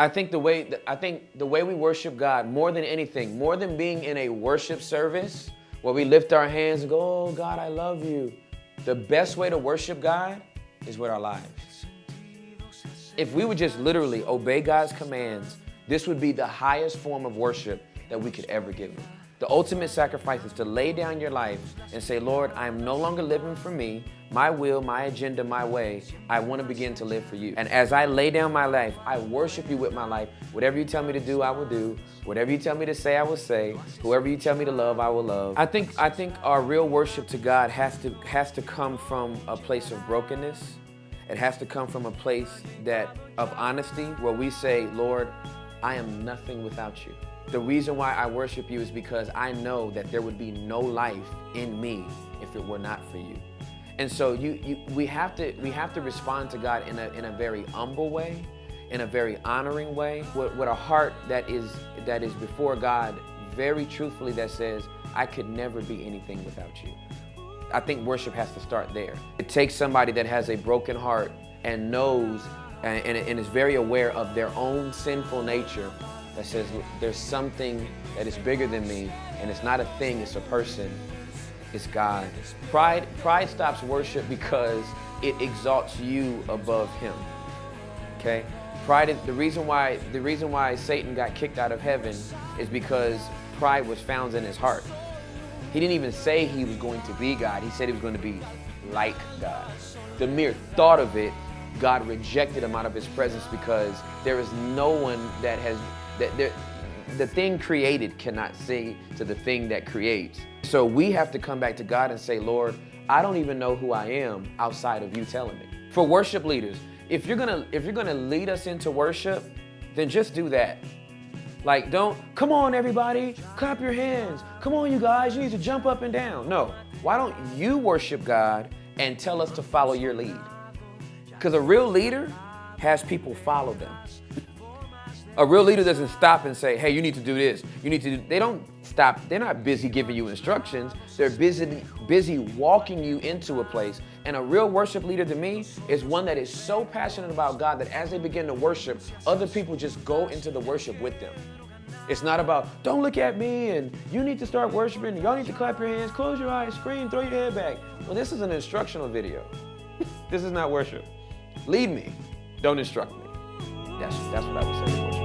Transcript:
I think the way we worship God, more than anything, more than being in a worship service where we lift our hands and go, oh God, I love you. The best way to worship God is with our lives. If we would just literally obey God's commands, this would be the highest form of worship that we could ever give Him. The ultimate sacrifice is to lay down your life and say, Lord, I am no longer living for me, my will, my agenda, my way. I want to begin to live for you. And as I lay down my life, I worship you with my life. Whatever you tell me to do, I will do. Whatever you tell me to say, I will say. Whoever you tell me to love, I will love. I think our real worship to God has to come from a place of brokenness. It has to come from a place of honesty where we say, Lord, I am nothing without you. The reason why I worship you is because I know that there would be no life in me if it were not for you. And so we have to respond to God in a very humble way, in a very honoring way, with a heart that is before God, very truthfully, that says, I could never be anything without you. I think worship has to start there. It takes somebody that has a broken heart and knows and is very aware of their own sinful nature, that says there's something that is bigger than me, and it's not a thing, it's a person, it's God. Pride stops worship because it exalts you above Him. Okay? Pride, the reason why Satan got kicked out of heaven is because pride was found in his heart. He didn't even say he was going to be God. He said he was going to be like God. The mere thought of it, God rejected him out of His presence, because there is no one the thing created cannot say to the thing that creates. So we have to come back to God and say, Lord, I don't even know who I am outside of you telling me. For worship leaders, if you're gonna lead us into worship, then just do that. Like, come on everybody, clap your hands. Come on you guys, you need to jump up and down. No, why don't you worship God and tell us to follow your lead? Because a real leader has people follow them. A real leader doesn't stop and say, hey, you need to do this. They don't stop. They're not busy giving you instructions. They're busy walking you into a place. And a real worship leader to me is one that is so passionate about God that as they begin to worship, other people just go into the worship with them. It's not about, don't look at me and you need to start worshiping. Y'all need to clap your hands, close your eyes, scream, throw your head back. Well, this is an instructional video. This is not worship. Lead me, don't instruct me. That's what I would say to worship.